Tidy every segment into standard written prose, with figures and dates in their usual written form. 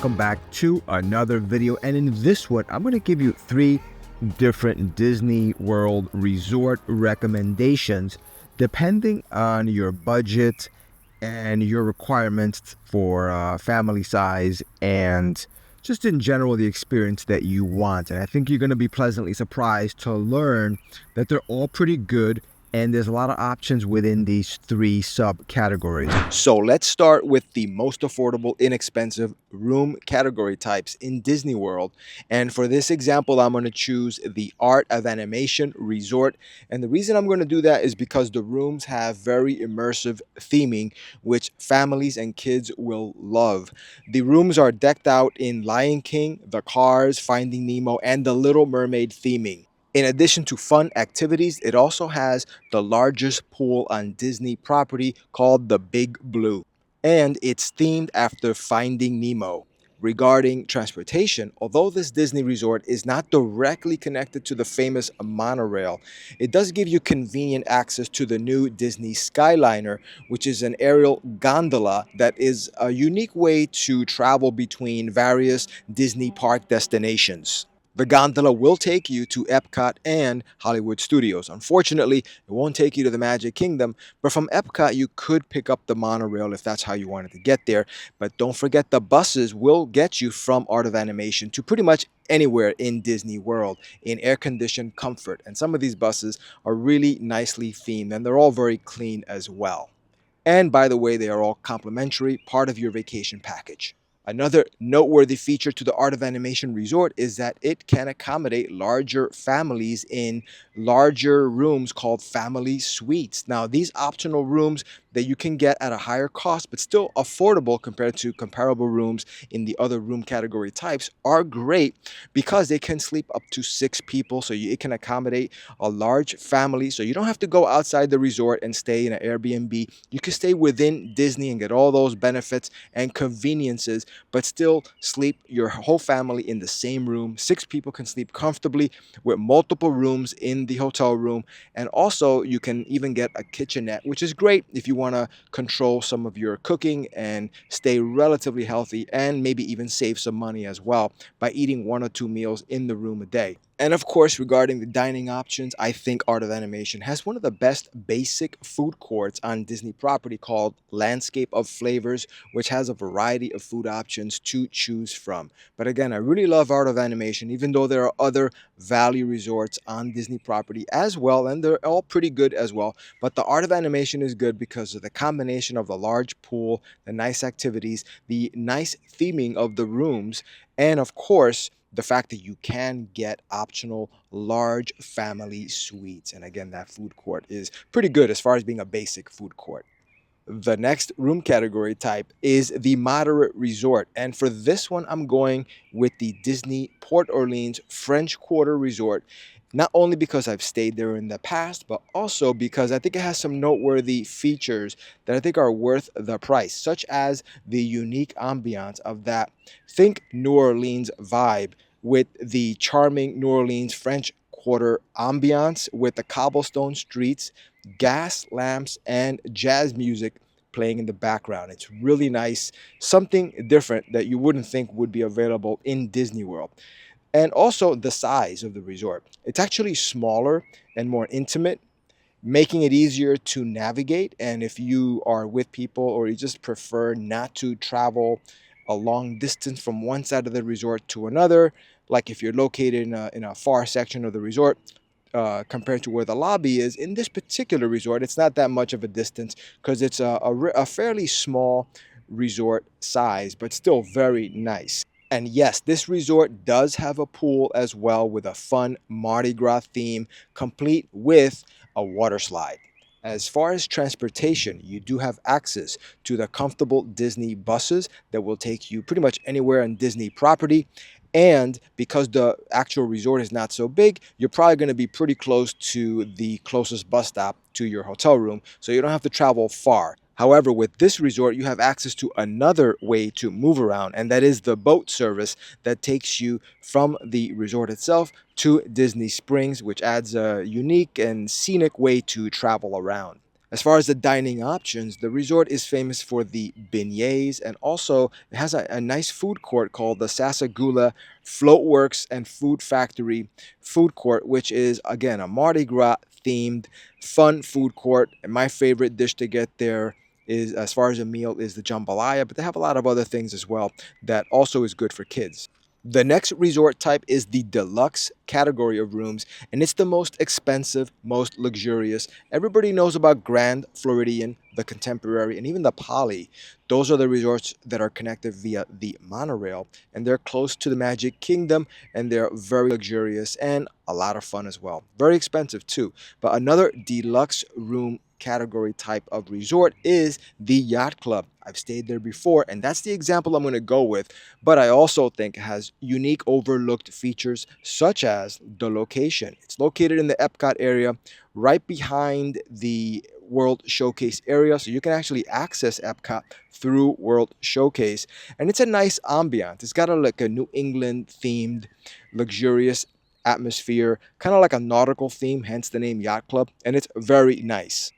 welcome back to another video. And in this one, I'm going to give you 3 different Disney World resort recommendations depending on your budget and your requirements for family size and just in general the experience that you want. And I think you're going to be pleasantly surprised to learn that they're all pretty good and there's a lot of options within these 3 subcategories. So let's start with the most affordable, inexpensive room category types in Disney World. And for this example, I'm going to choose the Art of Animation Resort. And the reason I'm going to do that is because the rooms have very immersive theming, which families and kids will love. The rooms are decked out in Lion King, the Cars, Finding Nemo, and the Little Mermaid theming. In addition to fun activities, it also has the largest pool on Disney property called the Big Blue, and it's themed after Finding Nemo. Regarding transportation, although this Disney resort is not directly connected to the famous monorail, it does give you convenient access to the new Disney Skyliner, which is an aerial gondola that is a unique way to travel between various Disney park destinations. The gondola will take you to Epcot and Hollywood Studios. Unfortunately, it won't take you to the Magic Kingdom, but from Epcot, you could pick up the monorail if that's how you wanted to get there. But don't forget the buses will get you from Art of Animation to pretty much anywhere in Disney World in air-conditioned comfort. And some of these buses are really nicely themed, and they're all very clean as well. And by the way, they are all complimentary, part of your vacation package. Another noteworthy feature to the Art of Animation Resort is that it can accommodate larger families in larger rooms called family suites. Now, these optional rooms that you can get at a higher cost but still affordable compared to comparable rooms in the other room category types are great because they can sleep up to 6 people, so it can accommodate a large family. So you don't have to go outside the resort and stay in an Airbnb. You can stay within Disney and get all those benefits and conveniences, but still sleep your whole family in the same room. 6 people can sleep comfortably with multiple rooms in the hotel room. And also you can even get a kitchenette, which is great if you want to control some of your cooking and stay relatively healthy and maybe even save some money as well by eating 1 or 2 meals in the room a day. And of course, regarding the dining options, I think Art of Animation has one of the best basic food courts on Disney property called Landscape of Flavors, which has a variety of food options to choose from. But again, I really love Art of Animation, even though there are other value resorts on Disney property as well, and they're all pretty good as well. But the Art of Animation is good because of the combination of the large pool, the nice activities, the nice theming of the rooms, and of course, the fact that you can get optional large family suites. And again, that food court is pretty good as far as being a basic food court. The next room category type is the moderate resort. And for this one, I'm going with the Disney Port Orleans French Quarter Resort. Not only because I've stayed there in the past, but also because I think it has some noteworthy features that I think are worth the price, such as the unique ambiance of that think New Orleans vibe with the charming New Orleans French Quarter ambiance with the cobblestone streets, gas lamps, and jazz music playing in the background. It's really nice, something different that you wouldn't think would be available in Disney World. And also the size of the resort. It's actually smaller and more intimate, making it easier to navigate. And if you are with people or you just prefer not to travel a long distance from one side of the resort to another, like if you're located in a far section of the resort, compared to where the lobby is, in this particular resort, it's not that much of a distance because it's a fairly small resort size, but still very nice. And yes, this resort does have a pool as well with a fun Mardi Gras theme, complete with a water slide. As far as transportation, you do have access to the comfortable Disney buses that will take you pretty much anywhere on Disney property. And because the actual resort is not so big, you're probably going to be pretty close to the closest bus stop to your hotel room, so you don't have to travel far. However, with this resort, you have access to another way to move around, and that is the boat service that takes you from the resort itself to Disney Springs, which adds a unique and scenic way to travel around. As far as the dining options, the resort is famous for the beignets, and also it has a nice food court called the Sasagula Floatworks and Food Factory food court, which is again a Mardi Gras themed fun food court. And my favorite dish to get there is, as far as a meal, is the jambalaya, but they have a lot of other things as well that also is good for kids. The next resort type is the deluxe category of rooms, and it's the most expensive, most luxurious. Everybody knows about Grand Floridian, the Contemporary, and even the Poly. Those are the resorts that are connected via the monorail, and they're close to the Magic Kingdom, and they're very luxurious and a lot of fun as well. Very expensive too. But another deluxe room category type of resort is the Yacht Club. I've stayed there before, and that's the example I'm going to go with. But I also think it has unique overlooked features, such as the location. It's located in the Epcot area, right behind the World Showcase area, so you can actually access Epcot through World Showcase. And it's a nice ambiance. It's got like a New England themed, luxurious atmosphere, kind of like a nautical theme, hence the name Yacht Club, and it's very nice.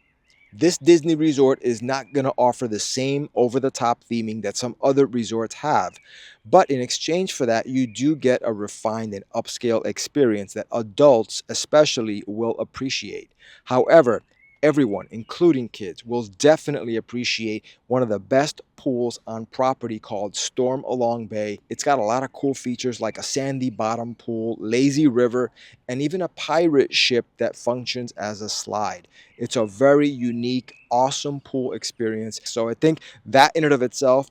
This Disney resort is not going to offer the same over the top theming that some other resorts have. But in exchange for that, you do get a refined and upscale experience that adults, especially, will appreciate. However, everyone, including kids, will definitely appreciate one of the best pools on property called Storm Along Bay. It's got a lot of cool features like a sandy bottom pool, lazy river, and even a pirate ship that functions as a slide. It's a very unique, awesome pool experience. So I think that in and of itself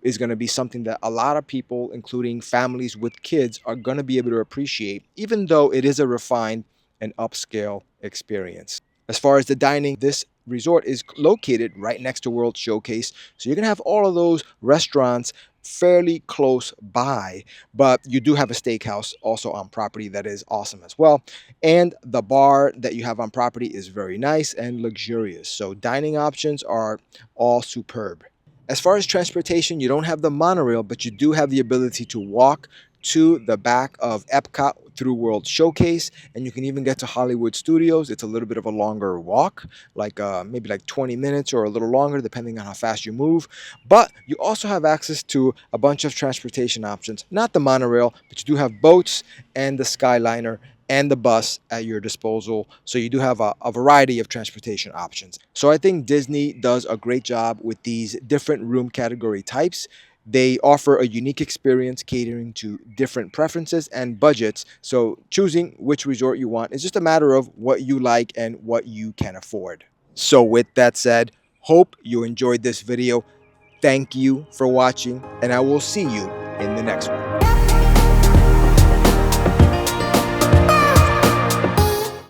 is going to be something that a lot of people, including families with kids, are going to be able to appreciate, even though it is a refined and upscale experience. As far as the dining, this resort is located right next to World Showcase. So you're going to have all of those restaurants fairly close by, but you do have a steakhouse also on property that is awesome as well. And the bar that you have on property is very nice and luxurious. So dining options are all superb. As far as transportation, you don't have the monorail, but you do have the ability to walk to the back of Epcot through World Showcase, and you can even get to Hollywood Studios. It's a little bit of a longer walk, like maybe like 20 minutes or a little longer, depending on how fast you move. But you also have access to a bunch of transportation options, not the monorail, but you do have boats and the Skyliner and the bus at your disposal. So you do have a variety of transportation options. So I think Disney does a great job with these different room category types. They offer a unique experience catering to different preferences and budgets. So choosing which resort you want is just a matter of what you like and what you can afford. So with that said, hope you enjoyed this video. Thank you for watching, and I will see you in the next one.